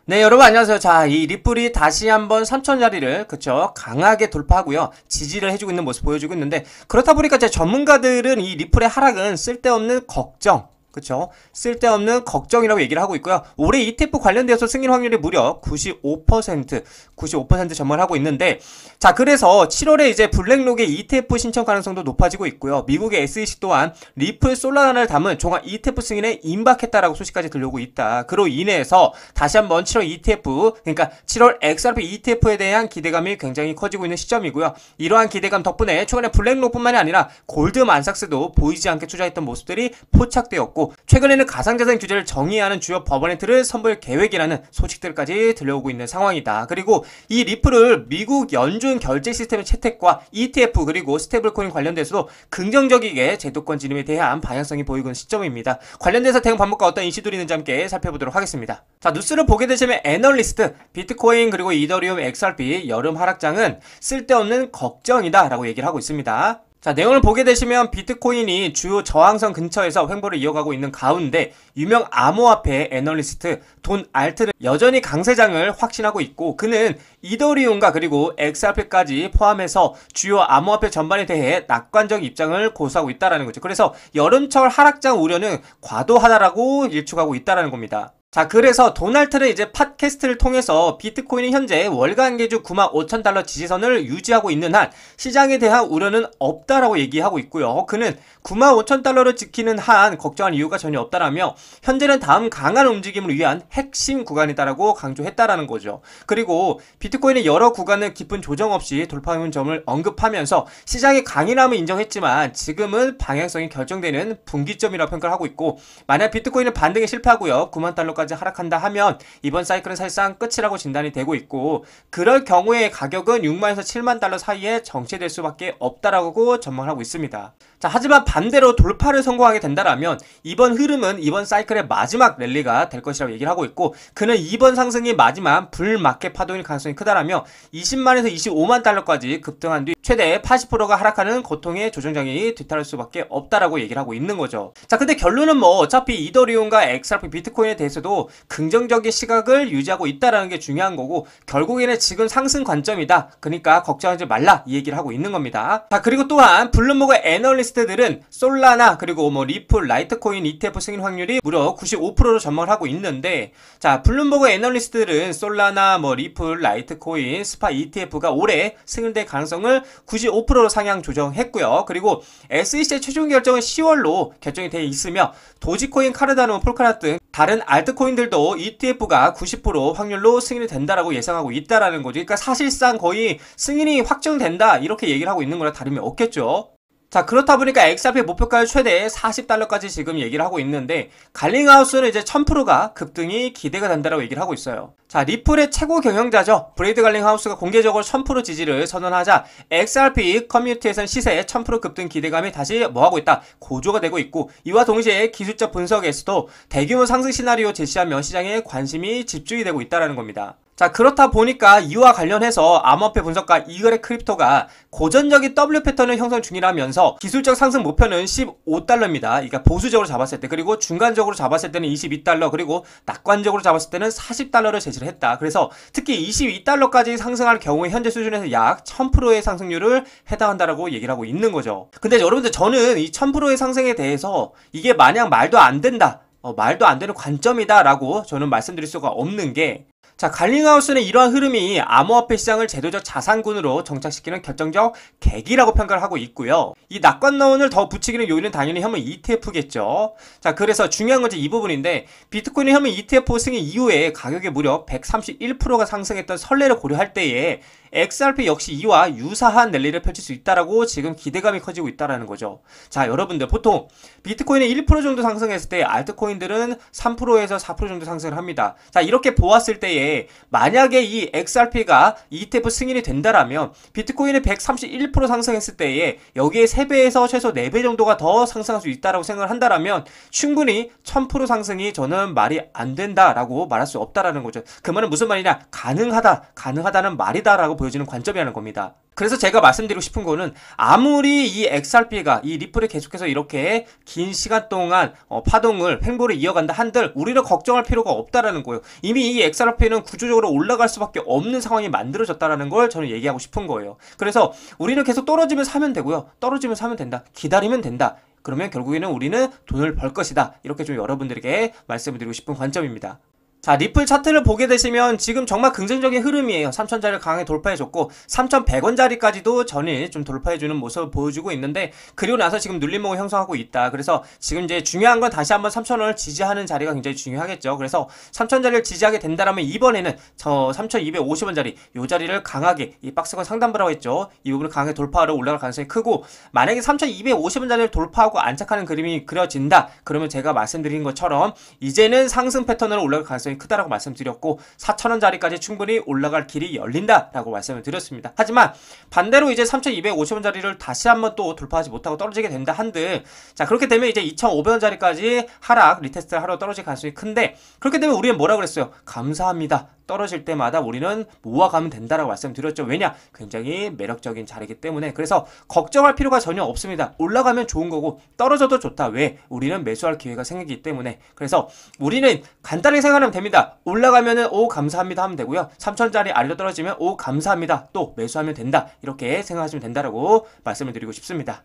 네, 여러분 안녕하세요. 자, 이 리플이 다시 한번 3천자리를 그쵸 강하게 돌파하고요, 지지를 해주고 있는 모습 보여주고 있는데, 그렇다 보니까 제 전문가들은 이 리플의 하락은 쓸데없는 걱정, 그쵸, 쓸데없는 걱정이라고 얘기를 하고 있고요. 올해 ETF 관련돼서 승인 확률이 무려 95% 전망을 하고 있는데, 자, 그래서 7월에 이제 블랙록의 ETF 신청 가능성도 높아지고 있고요. 미국의 SEC 또한 리플 솔라나를 담은 종합 ETF 승인에 임박했다라고 소식까지 들려오고 있다. 그로 인해서 다시 한번 7월 ETF, 그러니까 7월 XRP ETF에 대한 기대감이 굉장히 커지고 있는 시점이고요. 이러한 기대감 덕분에 최근에 블랙록뿐만이 아니라 골드만삭스도 보이지 않게 투자했던 모습들이 포착되었고, 최근에는 가상자산 규제를 정의하는 주요 법안의 틀을 선보일 계획이라는 소식들까지 들려오고 있는 상황이다. 그리고 이 리플을 미국 연준 결제 시스템의 채택과 ETF 그리고 스테이블코인 관련돼서도 긍정적이게 제도권 진입에 대한 방향성이 보이고 있는 시점입니다. 관련돼서 대응 방법과 어떤 이슈들이 있는지 함께 살펴보도록 하겠습니다. 자, 뉴스를 보게 되시면 애널리스트, 비트코인 그리고 이더리움 XRP 여름 하락장은 쓸데없는 걱정이다 라고 얘기를 하고 있습니다. 자, 내용을 보게 되시면 비트코인이 주요 저항선 근처에서 횡보를 이어가고 있는 가운데 유명 암호화폐 애널리스트 돈 알트는 여전히 강세장을 확신하고 있고, 그는 이더리움과 그리고 XRP까지 포함해서 주요 암호화폐 전반에 대해 낙관적 입장을 고수하고 있다는 거죠. 그래서 여름철 하락장 우려는 과도하다라고 일축하고 있다는 겁니다. 자, 그래서 도널트는 이제 팟캐스트를 통해서 비트코인이 현재 월간 계주 95,000달러 지지선을 유지하고 있는 한 시장에 대한 우려는 없다라고 얘기하고 있고요. 그는 95,000달러를 지키는 한 걱정할 이유가 전혀 없다라며 현재는 다음 강한 움직임을 위한 핵심 구간이다라고 강조했다라는 거죠. 그리고 비트코인의 여러 구간을 깊은 조정 없이 돌파하는 점을 언급하면서 시장의 강인함을 인정했지만 지금은 방향성이 결정되는 분기점이라고 평가를 하고 있고, 만약 비트코인은 반등에 실패하고요 9만 달러까지 하락한다 하면 이번 사이클은 사실상 끝이라고 진단이 되고 있고, 그럴 경우에 가격은 6만에서 7만 달러 사이에 정체될 수밖에 없다라고 전망을 하고 있습니다. 자, 하지만 반대로 돌파를 성공하게 된다라면 이번 흐름은 이번 사이클의 마지막 랠리가 될 것이라고 얘기를 하고 있고, 그는 이번 상승이 마지막 불마켓 파동일 가능성이 크다라며 20만에서 25만 달러까지 급등한 뒤 최대 80%가 하락하는 고통의 조정장이 뒤따를 수밖에 없다라고 얘기를 하고 있는 거죠. 자, 근데 결론은 뭐 어차피 이더리움과 XRP 비트코인에 대해서도 긍정적인 시각을 유지하고 있다라는 게 중요한 거고, 결국에는 지금 상승 관점이다, 그러니까 걱정하지 말라, 이 얘기를 하고 있는 겁니다. 자, 그리고 또한 블룸버그 애널리스트들은 솔라나 그리고 뭐 리플, 라이트코인 ETF 승인 확률이 무려 95%로 전망을 하고 있는데, 자, 블룸버그 애널리스트들은 솔라나, 뭐 리플, 라이트코인, 스파 ETF가 올해 승인될 가능성을 95%로 상향 조정했고요. 그리고 SEC의 최종 결정은 10월로 결정이 되어 있으며 도지코인, 카르다노, 폴카나 등 다른 알트코인들도 ETF가 90% 확률로 승인이 된다라고 예상하고 있다라는 거죠. 그러니까 사실상 거의 승인이 확정된다, 이렇게 얘기를 하고 있는 거라 다름이 없겠죠. 자, 그렇다 보니까 XRP 목표가를 최대 40달러까지 지금 얘기를 하고 있는데, 갈링하우스는 이제 1000%가 급등이 기대가 된다라고 얘기를 하고 있어요. 자, 리플의 최고 경영자죠. 브레이드 갈링하우스가 공개적으로 1000% 지지를 선언하자 XRP 커뮤니티에서는 시세에 1000% 급등 기대감이 다시 뭐하고 있다, 고조가 되고 있고, 이와 동시에 기술적 분석에서도 대규모 상승 시나리오 제시하며 시장에 관심이 집중이 되고 있다는 겁니다. 자, 그렇다 보니까 이와 관련해서 암호화폐 분석가 이거래 크립토가 고전적인 W 패턴을 형성 중이라면서 기술적 상승 목표는 15달러입니다. 그러니까 보수적으로 잡았을 때, 그리고 중간적으로 잡았을 때는 22달러, 그리고 낙관적으로 잡았을 때는 40달러를 제시를 했다. 그래서 특히 22달러까지 상승할 경우에 현재 수준에서 약 1000%의 상승률을 해당한다라고 얘기를 하고 있는 거죠. 근데 여러분들, 저는 이 1000%의 상승에 대해서 이게 마냥 말도 안 된다, 말도 안 되는 관점이다 라고 저는 말씀드릴 수가 없는 게, 자, 갈링하우스는 이러한 흐름이 암호화폐 시장을 제도적 자산군으로 정착시키는 결정적 계기라고 평가를 하고 있고요. 이 낙관론을 더 부추기는 요인은 당연히 현물 ETF겠죠. 자, 그래서 중요한 건 이 부분인데, 비트코인의 현물 ETF 승인 이후에 가격이 무려 131%가 상승했던 선례를 고려할 때에 XRP 역시 이와 유사한 랠리를 펼칠 수 있다라고 지금 기대감이 커지고 있다라는 거죠. 자, 여러분들, 보통 비트코인이 1% 정도 상승했을 때 알트코인들은 3%에서 4% 정도 상승을 합니다. 자, 이렇게 보았을 때에 만약에 이 XRP가 ETF 승인이 된다라면 비트코인이 131% 상승했을 때에 여기에 3배에서 최소 4배 정도가 더 상승할 수 있다라고 생각을 한다라면 충분히 1000% 상승이 저는 말이 안 된다라고 말할 수 없다라는 거죠. 그 말은 무슨 말이냐, 가능하다는 말이다라고 보여지는 관점이라는 겁니다. 그래서 제가 말씀드리고 싶은 거는 아무리 이 XRP가 이 리플이 계속해서 이렇게 긴 시간 동안 파동을 횡보를 이어간다 한들 우리는 걱정할 필요가 없다라는 거예요. 이미 이 XRP는 구조적으로 올라갈 수밖에 없는 상황이 만들어졌다라는 걸 저는 얘기하고 싶은 거예요. 그래서 우리는 계속 떨어지면 사면 되고요. 떨어지면 사면 된다. 기다리면 된다. 그러면 결국에는 우리는 돈을 벌 것이다. 이렇게 좀 여러분들에게 말씀을 드리고 싶은 관점입니다. 자, 리플 차트를 보게 되시면 지금 정말 긍정적인 흐름이에요. 3,000짜리를 강하게 돌파해줬고 3,100원짜리까지도 전일 좀 돌파해주는 모습을 보여주고 있는데 그리고 나서 지금 눌림목을 형성하고 있다. 그래서 지금 이제 중요한 건 다시 한번 3,000원을 지지하는 자리가 굉장히 중요하겠죠. 그래서 3,000짜리를 지지하게 된다면 이번에는 저 3,250원짜리 이 자리를 강하게 이 박스권 상단부라고 했죠. 이 부분을 강하게 돌파하러 올라갈 가능성이 크고 만약에 3,250원짜리를 돌파하고 안착하는 그림이 그려진다. 그러면 제가 말씀드린 것처럼 이제는 상승 패턴으로 올라갈 가능성이 크다라고 말씀드렸고 4,000원짜리까지 충분히 올라갈 길이 열린다라고 말씀을 드렸습니다. 하지만 반대로 이제 3,250원짜리를 다시 한번 또 돌파하지 못하고 떨어지게 된다 한들 자 그렇게 되면 이제 2,500원짜리까지 하락 리테스트를 하러 떨어질 가능성이 큰데 그렇게 되면 우리는 뭐라 그랬어요? 감사합니다. 떨어질 때마다 우리는 모아가면 된다라고 말씀드렸죠. 왜냐? 굉장히 매력적인 자리이기 때문에 그래서 걱정할 필요가 전혀 없습니다. 올라가면 좋은 거고 떨어져도 좋다. 왜? 우리는 매수할 기회가 생기기 때문에 그래서 우리는 간단하게 생각하면 됩니다. 올라가면은 오 감사합니다 하면 되고요. 3,000짜리 아래로 떨어지면 오 감사합니다. 또 매수하면 된다. 이렇게 생각하시면 된다라고 말씀을 드리고 싶습니다.